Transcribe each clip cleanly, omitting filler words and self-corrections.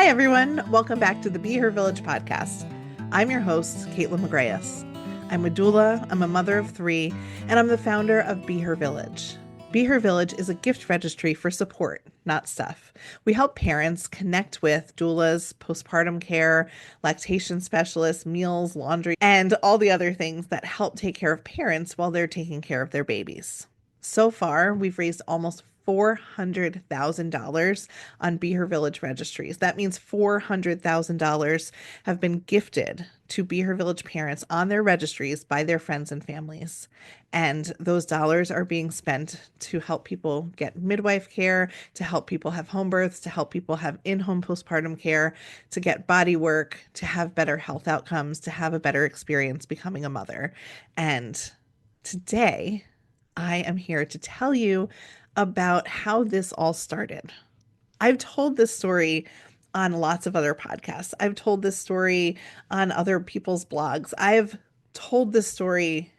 Hi, everyone. Welcome back to the BeHerVillage podcast. I'm your host, Kaitlin McGreyes. I'm a doula, I'm a mother of three, and I'm the founder of BeHerVillage. BeHerVillage is a gift registry for support, not stuff. We help parents connect with doulas, postpartum care, lactation specialists, meals, laundry, and all the other things that help take care of parents while they're taking care of their babies. So far, we've raised almost $400,000 on BeHerVillage registries. That means $400,000 have been gifted to BeHerVillage parents on their registries by their friends and families. And those dollars are being spent to help people get midwife care, to help people have home births, to help people have in-home postpartum care, to get body work, to have better health outcomes, to have a better experience becoming a mother. And today, I am here to tell you about how this all started. I've told this story on lots of other podcasts. I've told this story on other people's blogs. I've told this story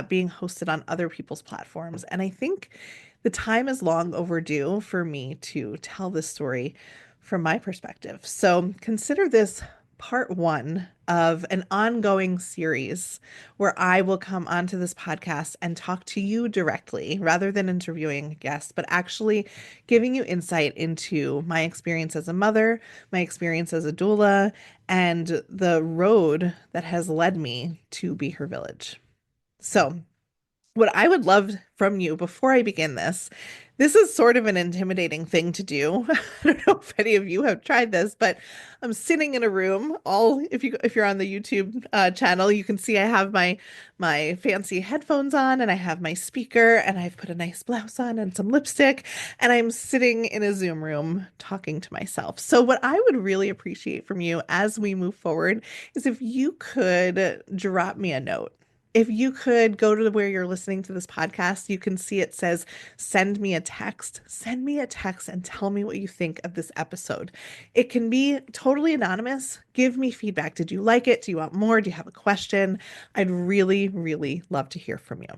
being hosted on other people's platforms. And I think the time is long overdue for me to tell this story from my perspective. So consider this part one of an ongoing series where I will come onto this podcast and talk to you directly rather than interviewing guests, but actually giving you insight into my experience as a mother, my experience as a doula, and the road that has led me to BeHerVillage. So, what I would love from you before I begin this is sort of an intimidating thing to do. I don't know if any of you have tried this, but I'm sitting in a room. If you're on the YouTube channel, you can see I have my fancy headphones on, and I have my speaker, and I've put a nice blouse on and some lipstick, and I'm sitting in a Zoom room talking to myself. So what I would really appreciate from you as we move forward is if you could drop me a note. If you could go to where you're listening to this podcast, you can see it says, send me a text. Send me a text and tell me what you think of this episode. It can be totally anonymous. Give me feedback. Did you like it? Do you want more? Do you have a question? I'd really, really love to hear from you.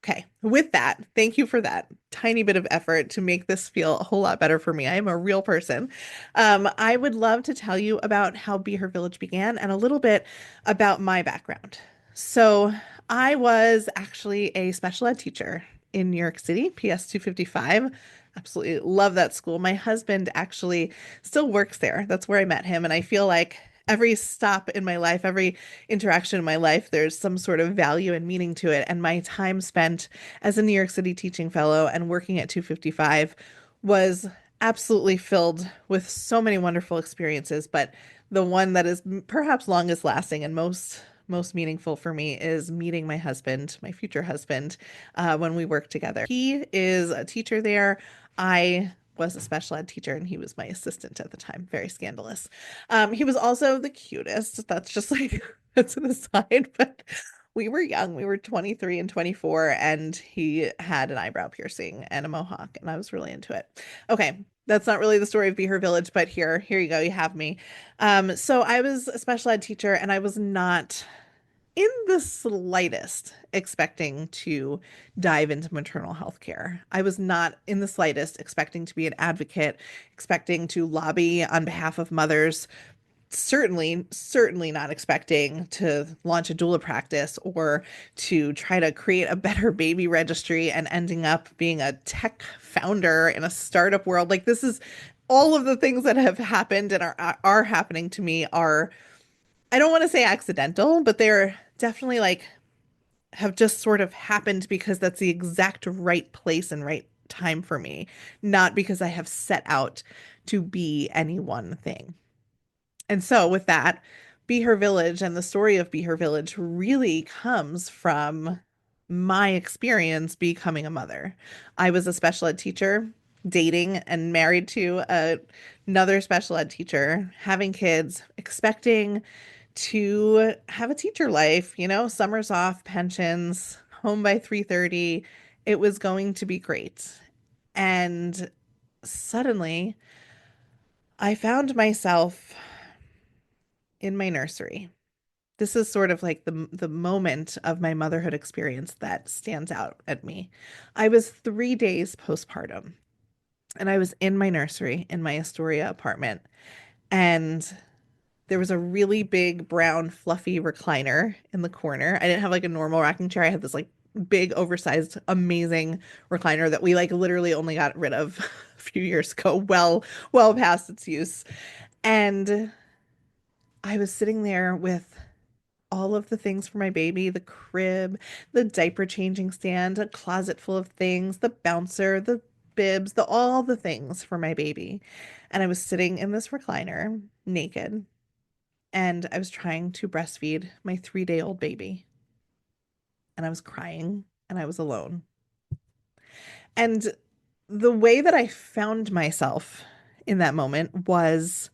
Okay, with that, thank you for that tiny bit of effort to make this feel a whole lot better for me. I am a real person. I would love to tell you about how BeHerVillage began and a little bit about my background. So I was actually a special ed teacher in New York City, PS 255. Absolutely love that school. My husband actually still works there. That's where I met him. And I feel like every stop in my life, every interaction in my life, there's some sort of value and meaning to it. And my time spent as a New York City teaching fellow and working at 255 was absolutely filled with so many wonderful experiences. But the one that is perhaps longest lasting and most meaningful for me is meeting my husband, my future husband, when we work together. He is a teacher there. I was a special ed teacher and he was my assistant at the time. Very scandalous. He was also the cutest. That's just like, that's an aside, but we were young. We were 23 and 24, and he had an eyebrow piercing and a mohawk, and I was really into it. Okay, that's not really the story of BeHerVillage, but here you go. You have me. So I was a special ed teacher, and I was not in the slightest expecting to dive into maternal health care. I was not in the slightest expecting to be an advocate, expecting to lobby on behalf of mothers, certainly not expecting to launch a doula practice or to try to create a better baby registry and ending up being a tech founder in a startup world. Like, this is all of the things that have happened and are happening to me are, I don't want to say accidental, but they're definitely like have just sort of happened because that's the exact right place and right time for me, not because I have set out to be any one thing. And so with that, BeHerVillage and the story of BeHerVillage really comes from my experience becoming a mother. I was a special ed teacher, dating and married to another special ed teacher, having kids, expecting to have a teacher life, summers off, pensions, home by 3:30. It was going to be great. And suddenly I found myself in my nursery. This is sort of like the moment of my motherhood experience that stands out at me. I was 3 days postpartum. and I was in my nursery in my Astoria apartment, and there was a really big brown fluffy recliner in the corner. I didn't have like a normal rocking chair. I had this like big oversized amazing recliner that we like literally only got rid of a few years ago, well past its use. And I was sitting there with all of the things for my baby, the crib, the diaper changing stand, a closet full of things, the bouncer, the bibs, the all the things for my baby. And I was sitting in this recliner naked, and I was trying to breastfeed my 3-day-old baby, and I was crying, and I was alone. And the way that I found myself in that moment was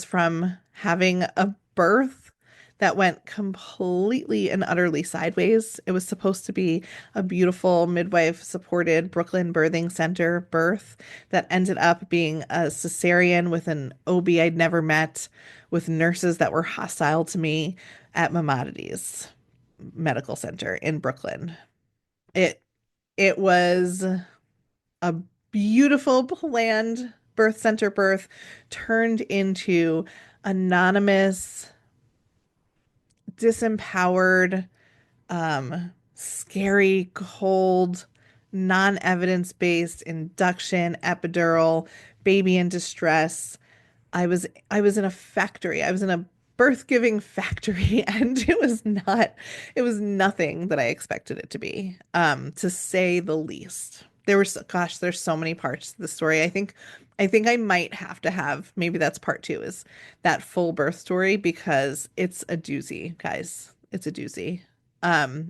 from having a birth that went completely and utterly sideways. It was supposed to be a beautiful midwife supported Brooklyn birthing center birth that ended up being a cesarean with an OB I'd never met, with nurses that were hostile to me at Maimonides Medical Center in Brooklyn. It it was a beautiful planned birth center birth turned into anonymous, disempowered, scary, cold, non-evidence based induction, epidural, baby in distress. I was in a factory. I was in a birth-giving factory, and it was nothing that I expected it to be, to say the least. Gosh, there's so many parts to the story. I think I might have to have, maybe that's part two, is that full birth story, because it's a doozy, guys. It's a doozy.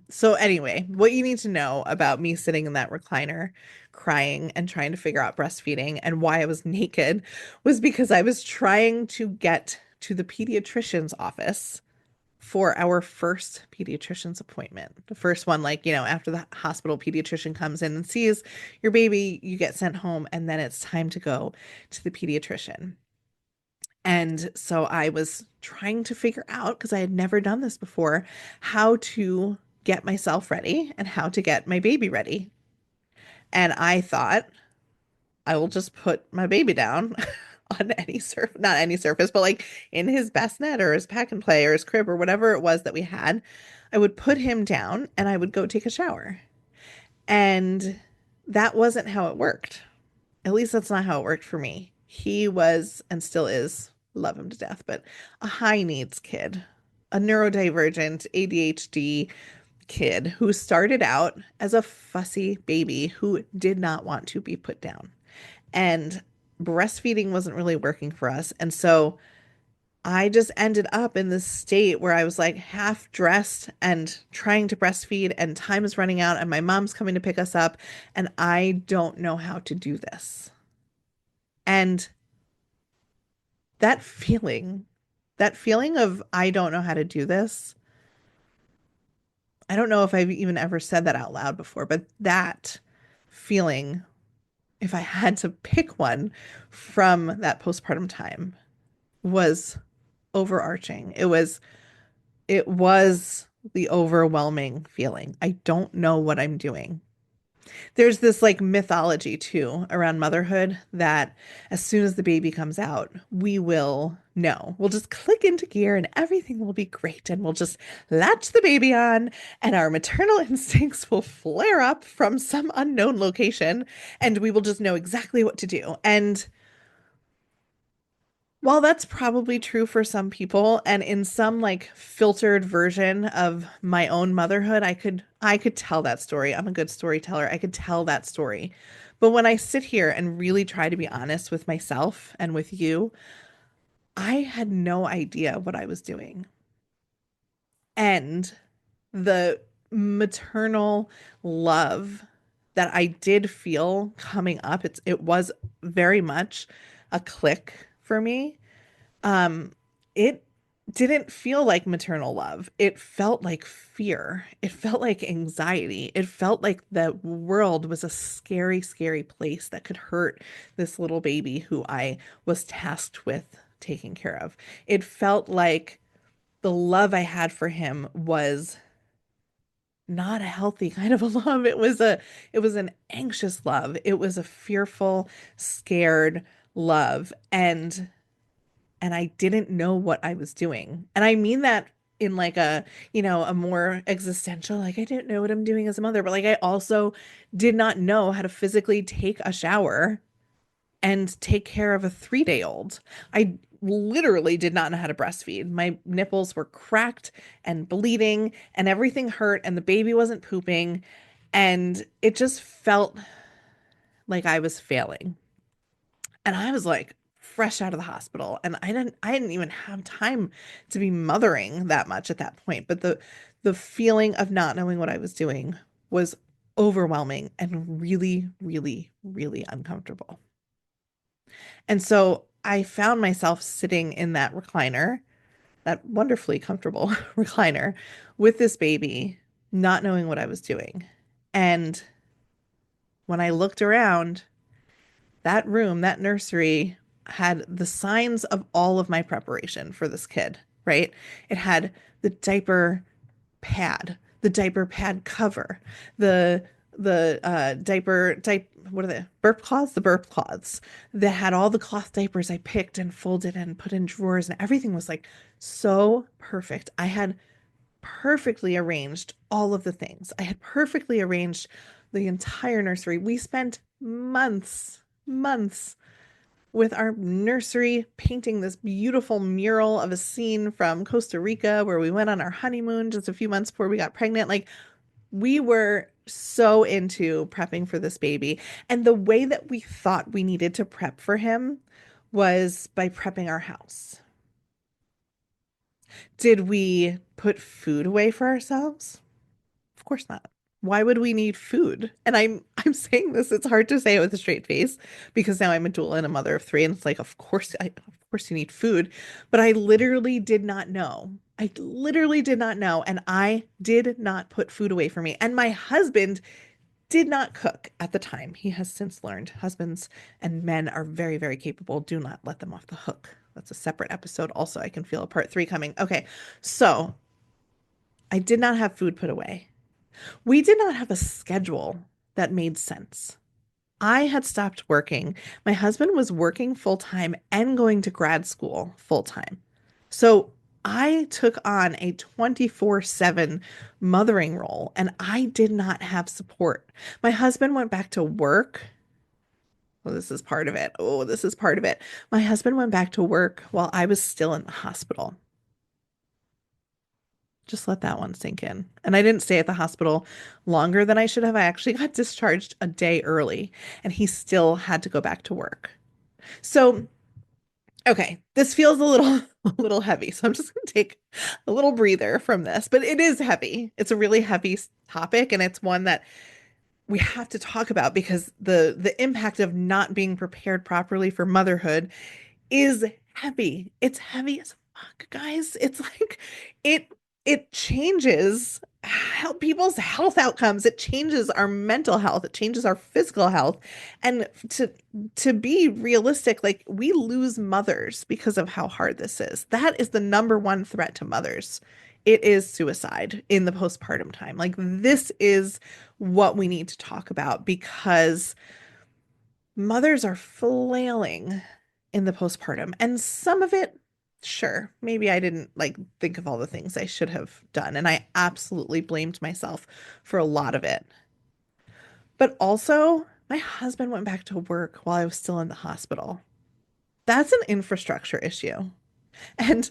So anyway, what you need to know about me sitting in that recliner crying and trying to figure out breastfeeding and why I was naked was because I was trying to get to the pediatrician's office for our first pediatrician's appointment. The first one, like, after the hospital pediatrician comes in and sees your baby, you get sent home, and then it's time to go to the pediatrician. And so I was trying to figure out, because I had never done this before, how to get myself ready and how to get my baby ready. And I thought, I will just put my baby down on any surface, not any surface, but like in his bassinet or his pack and play or his crib or whatever it was that we had. I would put him down and I would go take a shower. And that wasn't how it worked. At least that's not how it worked for me. He was, and still is, love him to death, but a high needs kid, a neurodivergent ADHD kid who started out as a fussy baby who did not want to be put down. And breastfeeding wasn't really working for us. And so I just ended up in this state where I was like half dressed and trying to breastfeed, and time is running out, and my mom's coming to pick us up, and I don't know how to do this. And that feeling, that feeling of I don't know how to do this, I don't know if I've even ever said that out loud before, but that feeling, if I had to pick one from that postpartum time, was overarching. It was the overwhelming feeling. I don't know what I'm doing. There's this like mythology too around motherhood that as soon as the baby comes out, we will know. We'll just click into gear and everything will be great. And we'll just latch the baby on, and our maternal instincts will flare up from some unknown location, and we will just know exactly what to do. And while that's probably true for some people, and in some like filtered version of my own motherhood, I could tell that story. I'm a good storyteller. I could tell that story. But when I sit here and really try to be honest with myself and with you, I had no idea what I was doing. And the maternal love that I did feel coming up, it was very much a click for me. It didn't feel like maternal love. It felt like fear. It felt like anxiety. It felt like the world was a scary, scary place that could hurt this little baby who I was tasked with taking care of. It felt like the love I had for him was not a healthy kind of a love. It was an anxious love. It was a fearful, scared love. And I didn't know what I was doing. And I mean that in like a more existential, like I didn't know what I'm doing as a mother, but like I also did not know how to physically take a shower and take care of a 3-day old. I literally did not know how to breastfeed. My nipples were cracked and bleeding and everything hurt and the baby wasn't pooping. And it just felt like I was failing. And I was like fresh out of the hospital and I didn't even have time to be mothering that much at that point. But the feeling of not knowing what I was doing was overwhelming and really, really, really uncomfortable. And so I found myself sitting in that recliner, that wonderfully comfortable recliner with this baby, not knowing what I was doing. And when I looked around, that room, that nursery had the signs of all of my preparation for this kid, right? It had the diaper pad cover, the diaper what are they? Burp cloths, the burp cloths that had all the cloth diapers I picked and folded and put in drawers and everything was like so perfect. I had perfectly arranged all of the things. I had perfectly arranged the entire nursery. We spent months with our nursery painting this beautiful mural of a scene from Costa Rica where we went on our honeymoon just a few months before we got pregnant. Like we were so into prepping for this baby. And the way that we thought we needed to prep for him was by prepping our house. Did we put food away for ourselves? Of course not. Why would we need food? And I'm saying this, it's hard to say it with a straight face because now I'm a doula and a mother of three, and it's like, of course you need food. But I literally did not know. I literally did not know. And I did not put food away for me. And my husband did not cook at the time. He has since learned husbands and men are very, very capable. Do not let them off the hook. That's a separate episode. Also, I can feel a part 3 coming. Okay. So I did not have food put away. We did not have a schedule that made sense. I had stopped working. My husband was working full time and going to grad school full time. So I took on a 24/7 mothering role and I did not have support. My husband went back to work. Well, this is part of it. Oh, this is part of it. My husband went back to work while I was still in the hospital. Just let that one sink in. And I didn't stay at the hospital longer than I should have. I actually got discharged a day early, and he still had to go back to work. So, okay, this feels a little a little heavy. So I'm just going to take a little breather from this, but it is heavy. It's a really heavy topic, and it's one that we have to talk about because the impact of not being prepared properly for motherhood is heavy. It's heavy as fuck, guys. It's like it it changes how people's health outcomes. It changes our mental health. It changes our physical health. And to be realistic, like we lose mothers because of how hard this is. That is the number one threat to mothers. It is suicide in the postpartum time. Like this is what we need to talk about because mothers are flailing in the postpartum. And some of it, sure, maybe I didn't like think of all the things I should have done. And I absolutely blamed myself for a lot of it. But also, my husband went back to work while I was still in the hospital. That's an infrastructure issue. And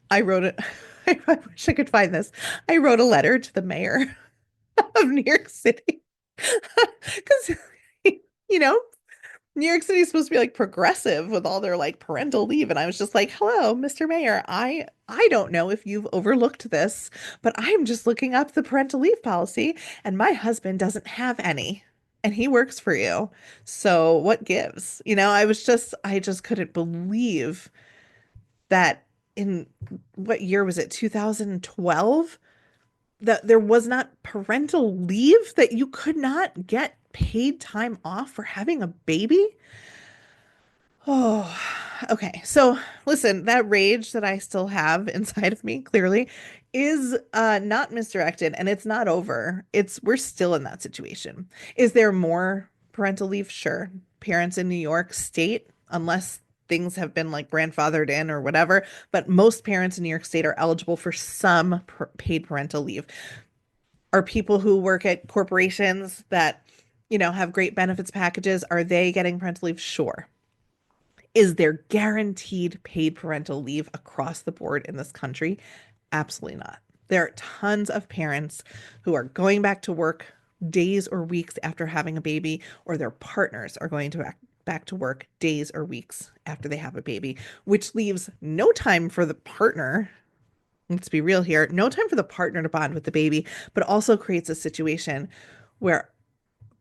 I wrote it. I wish I could find this. I wrote a letter to the mayor of New York City because you know New York City is supposed to be like progressive with all their like parental leave. And I was just like, hello, Mr. Mayor. I don't know if you've overlooked this, but I'm just looking up the parental leave policy and my husband doesn't have any and he works for you. So what gives? I just couldn't believe that in what year was it? 2012? That there was not parental leave, that you could not get paid time off for having a baby. Oh, okay. So listen, that rage that I still have inside of me clearly is not misdirected and it's not over. It's we're still in that situation. Is there more parental leave? Sure. Parents in New York State, unless things have been like grandfathered in or whatever, but most parents in New York State are eligible for some paid parental leave. Are people who work at corporations that, have great benefits packages, are they getting parental leave? Sure. Is there guaranteed paid parental leave across the board in this country? Absolutely not. There are tons of parents who are going back to work days or weeks after having a baby, or their partners are going to back to work days or weeks after they have a baby, which leaves no time for the partner. Let's be real here, no time for the partner to bond with the baby, but also creates a situation where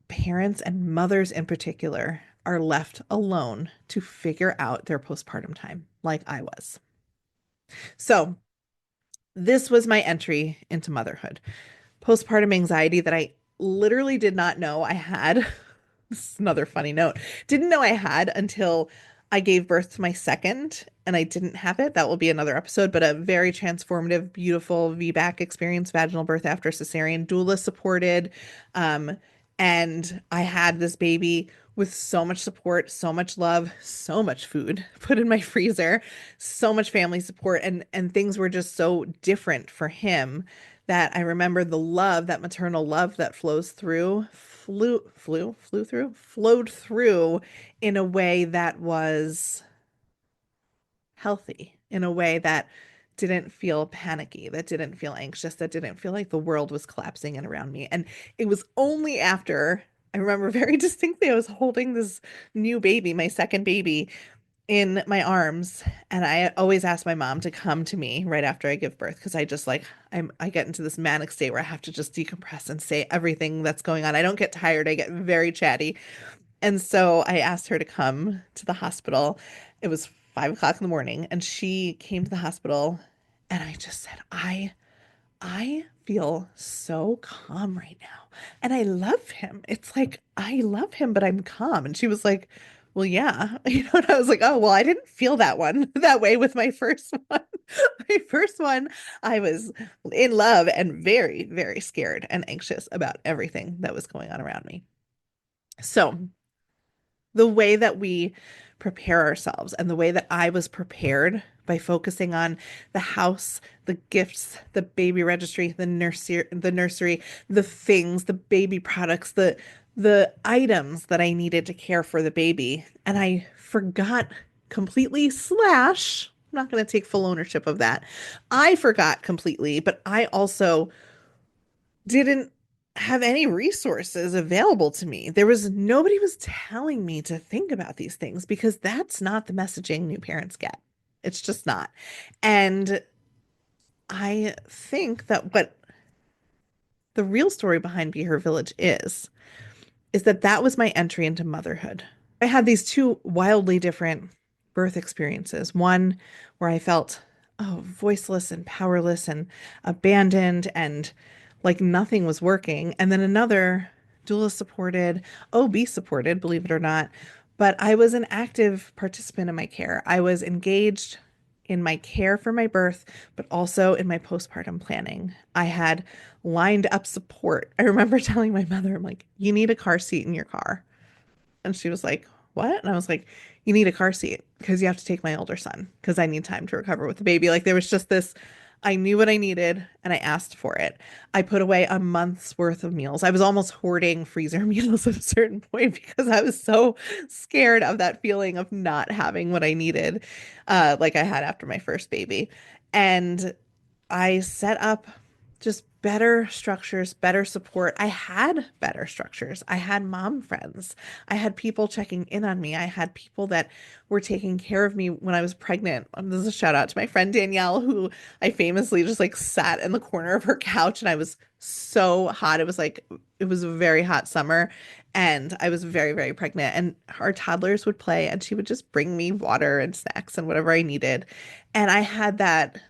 parents and mothers in particular are left alone to figure out their postpartum time, like I was. So, this was my entry into motherhood. Postpartum anxiety that I literally did not know I had. This is another funny note. Didn't know I had until I gave birth to my second and I didn't have it. That will be another episode, but a very transformative, beautiful VBAC experience, vaginal birth after cesarean, doula supported. Um, and I had this baby with so much support, so much love, so much food put in my freezer, so much family support, and things were just so different for him that I remember the love, that maternal love that flowed through in a way that was healthy, in a way that didn't feel panicky, that didn't feel anxious, that didn't feel like the world was collapsing in around me. And it was only after I remember very distinctly I was holding this new baby, my second baby, in my arms, and I always ask my mom to come to me right after I give birth because I just like I get into this manic state where I have to just decompress and say everything that's going on. I don't get tired, I get very chatty. And so I asked her to come to the hospital. It was 5 o'clock in the morning, and she came to the hospital, and I just said, I feel so calm right now. And I love him. It's like, I love him, but I'm calm. And she was like, well, yeah. And I was like, oh, well, I didn't feel that one that way with my first one. My first one, I was in love and very, very scared and anxious about everything that was going on around me. So the way that we prepare ourselves and the way that I was prepared by focusing on the house, the gifts, the baby registry, the nursery, the things, the baby products, the items that I needed to care for the baby. And I forgot completely, slash, I'm not going to take full ownership of that. I forgot completely, but I also didn't have any resources available to me. There was nobody was telling me to think about these things because that's not the messaging new parents get. It's just not. And I think that what the real story behind Be Her Village is that that was my entry into motherhood. I had these two wildly different birth experiences. One where I felt, voiceless and powerless and abandoned and like nothing was working. And then another doula supported, OB supported, believe it or not. But I was an active participant in my care. I was engaged in my care for my birth, but also in my postpartum planning. I had lined up support. I remember telling my mother, I'm like, you need a car seat in your car. And she was like, what? And I was like, you need a car seat because you have to take my older son because I need time to recover with the baby. Like there was just this, I knew what I needed and I asked for it. I put away a month's worth of meals. I was almost hoarding freezer meals at a certain point because I was so scared of that feeling of not having what I needed, like I had after my first baby. And I set up just better structures, better support. I had better structures. I had mom friends. I had people checking in on me. I had people that were taking care of me when I was pregnant. This is a shout out to my friend Danielle, who I famously just like sat in the corner of her couch and I was so hot. It was a very hot summer and I was very, very pregnant. And our toddlers would play and she would just bring me water and snacks and whatever I needed. And I had that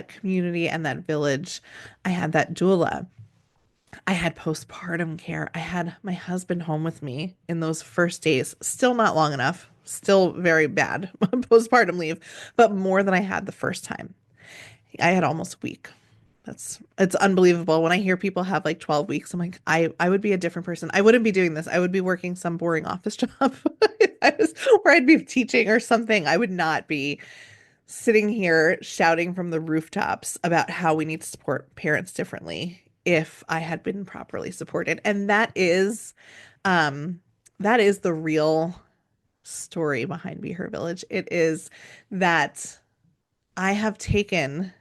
community and that village. I had that doula. I had postpartum care. I had my husband home with me in those first days. Still not long enough. Still very bad postpartum leave, but more than I had the first time. I had almost a week. it's unbelievable. When I hear people have like 12 weeks, I'm like, I would be a different person. I wouldn't be doing this. I would be working some boring office job. I was, or I'd be teaching or something. I would not be sitting here shouting from the rooftops about how we need to support parents differently if I had been properly supported. And um that is the real story behind Be Her Village. It is that I have taken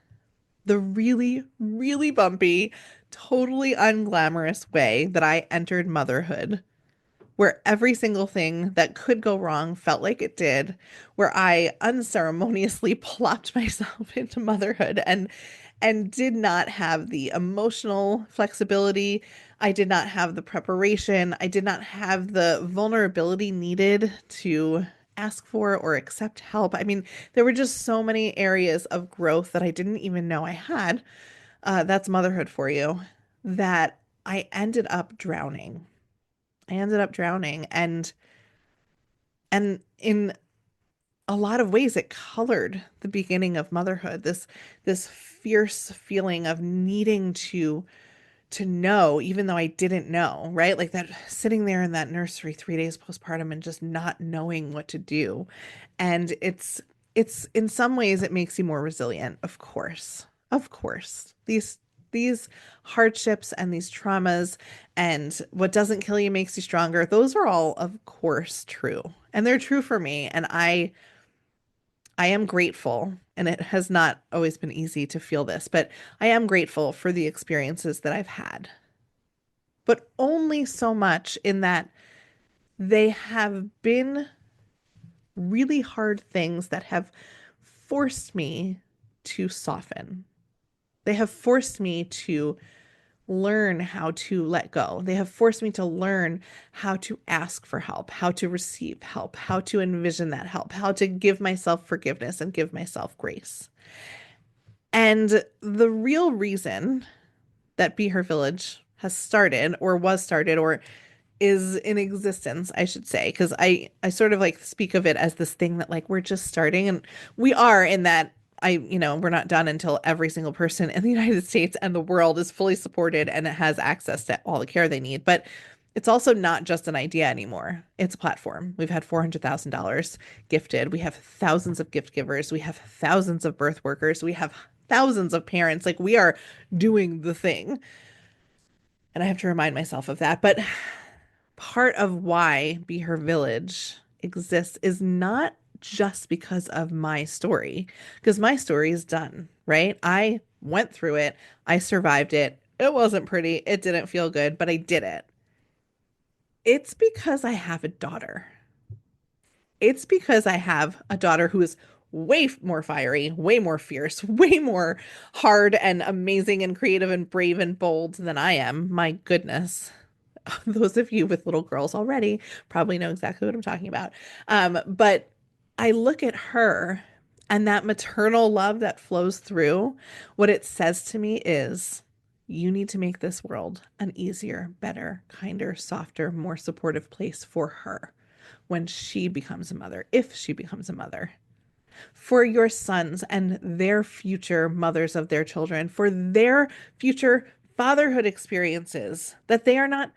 the really, really bumpy, totally unglamorous way that I entered motherhood, where every single thing that could go wrong felt like it did, where I unceremoniously plopped myself into motherhood and did not have the emotional flexibility. I did not have the preparation. I did not have the vulnerability needed to ask for or accept help. I mean, there were just so many areas of growth that I didn't even know I had. That's motherhood for you. That I ended up drowning. I ended up drowning and in a lot of ways it colored the beginning of motherhood. This fierce feeling of needing to know, even though I didn't know, right? Like that sitting there in that nursery 3 days postpartum and just not knowing what to do. And it's in some ways it makes you more resilient, of course. Of course. These hardships and these traumas and what doesn't kill you makes you stronger. Those are all, of course, true. And they're true for me. And I am grateful, and it has not always been easy to feel this, but I am grateful for the experiences that I've had. But only so much in that they have been really hard things that have forced me to soften. They have forced me to learn how to let go. They have forced me to learn how to ask for help, how to receive help, how to envision that help, how to give myself forgiveness and give myself grace. And the real reason that Be Her Village has started or was started or is in existence, I should say, because I sort of like speak of it as this thing that like we're just starting and we are in that we're not done until every single person in the United States and the world is fully supported and it has access to all the care they need. But it's also not just an idea anymore. It's a platform. We've had $400,000 gifted. We have thousands of gift givers. We have thousands of birth workers. We have thousands of parents. Like we are doing the thing. And I have to remind myself of that. But part of why Be Her Village exists is not just because of my story, because my story is done, right? I went through it, I survived it. It wasn't pretty, it didn't feel good, but I did it. It's because I have a daughter. It's because I have a daughter who is way more fiery, way more fierce, way more hard and amazing and creative and brave and bold than I am. My goodness. Those of you with little girls already probably know exactly what I'm talking about. But I look at her and that maternal love that flows through, what it says to me is, you need to make this world an easier, better, kinder, softer, more supportive place for her when she becomes a mother, if she becomes a mother, for your sons and their future mothers of their children, for their future fatherhood experiences, that they are not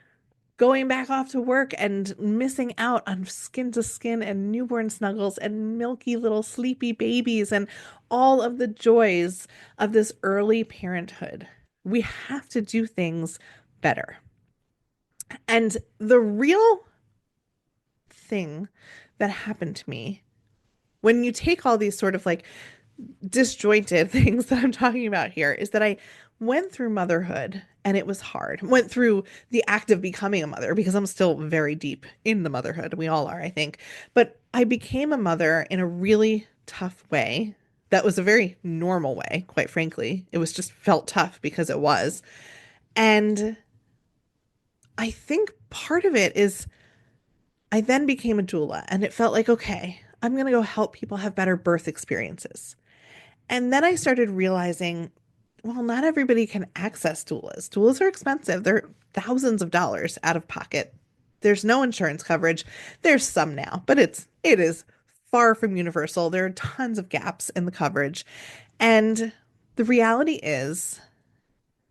going back off to work and missing out on skin to skin and newborn snuggles and milky little sleepy babies and all of the joys of this early parenthood. We have to do things better. And the real thing that happened to me when you take all these sort of like disjointed things that I'm talking about here is that I went through motherhood and it was hard. Went through the act of becoming a mother because I'm still very deep in the motherhood. We all are, I think. But I became a mother in a really tough way. That was a very normal way, quite frankly. It was just felt tough because it was. And I think part of it is I then became a doula and it felt like, okay, I'm going to go help people have better birth experiences. And then I started realizing, well, not everybody can access doulas. Doulas are expensive. They're thousands of dollars out of pocket. There's no insurance coverage. There's some now, but it is far from universal. There are tons of gaps in the coverage. And the reality is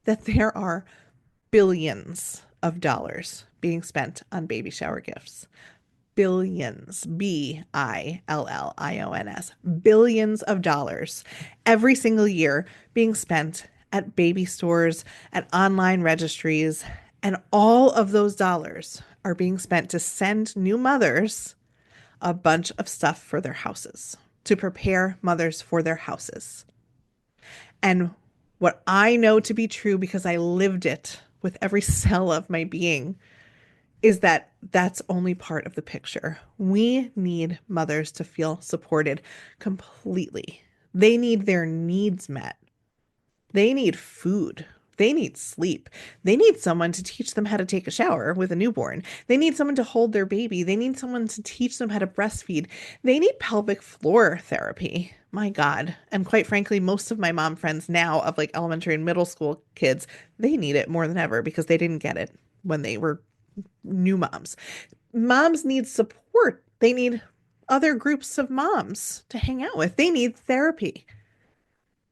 that there are billions of dollars being spent on baby shower gifts. Billions, Billions, billions of dollars every single year being spent at baby stores, at online registries, and all of those dollars are being spent to send new mothers a bunch of stuff for their houses, to prepare mothers for their houses. And what I know to be true because I lived it with every cell of my being is that that's only part of the picture. We need mothers to feel supported completely. They need their needs met. They need food. They need sleep. They need someone to teach them how to take a shower with a newborn. They need someone to hold their baby. They need someone to teach them how to breastfeed. They need pelvic floor therapy. My God. And quite frankly, most of my mom friends now of like elementary and middle school kids, they need it more than ever because they didn't get it when they were new moms. Moms need support. They need other groups of moms to hang out with. They need therapy.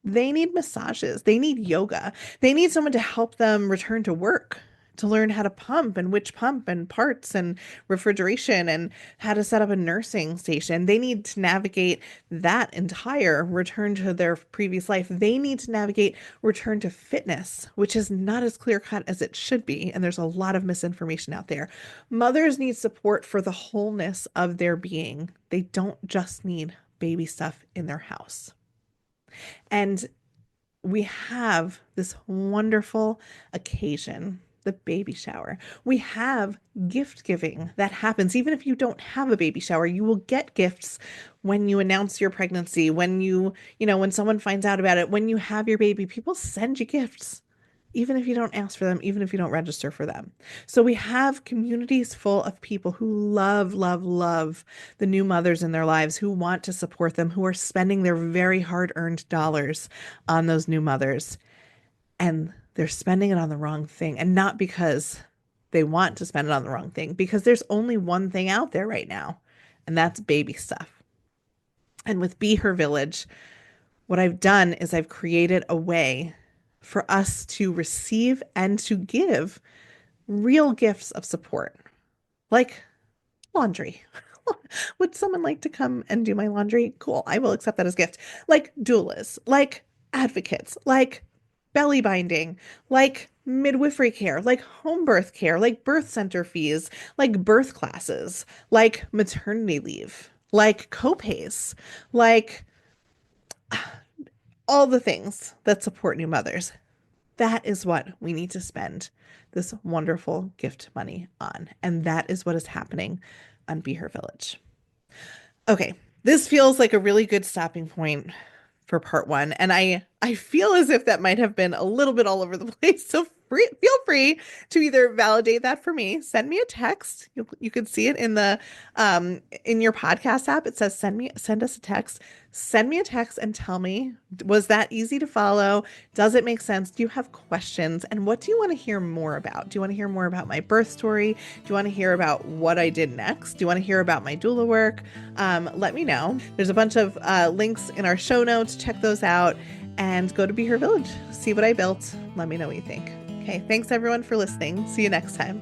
They need massages. They need yoga. They need someone to help them return to work, to learn how to pump and which pump and parts and refrigeration and how to set up a nursing station. They need to navigate that entire return to their previous life. They need to navigate return to fitness, which is not as clear cut as it should be. And there's a lot of misinformation out there. Mothers need support for the wholeness of their being. They don't just need baby stuff in their house. And we have this wonderful occasion, the baby shower. We have gift giving that happens. Even if you don't have a baby shower, you will get gifts when you announce your pregnancy, when someone finds out about it, when you have your baby, people send you gifts. Even if you don't ask for them, even if you don't register for them. So we have communities full of people who love, love, love the new mothers in their lives, who want to support them, who are spending their very hard-earned dollars on those new mothers. And they're spending it on the wrong thing. And not because they want to spend it on the wrong thing, because there's only one thing out there right now, and that's baby stuff. And with BeHerVillage, what I've done is I've created a way for us to receive and to give real gifts of support, like laundry. Would someone like to come and do my laundry? Cool. I will accept that as gift. Like doulas, like advocates, like belly binding, like midwifery care, like home birth care, like birth center fees, like birth classes, like maternity leave, like copays, like all the things that support new mothers. That is what we need to spend this wonderful gift money on. And that is what is happening on BeHerVillage. Okay, this feels like a really good stopping point for part one. And I feel as if that might have been a little bit all over the place. So feel free to either validate that for me, send me a text. You can see it in the in your podcast app. It says send us a text. Send me a text and tell me, was that easy to follow? Does it make sense? Do you have questions? And what do you want to hear more about? Do you want to hear more about my birth story? Do you want to hear about what I did next? Do you want to hear about my doula work? Let me know. There's a bunch of links in our show notes. Check those out and go to BeHerVillage. See what I built. Let me know what you think. Okay, thanks everyone for listening. See you next time.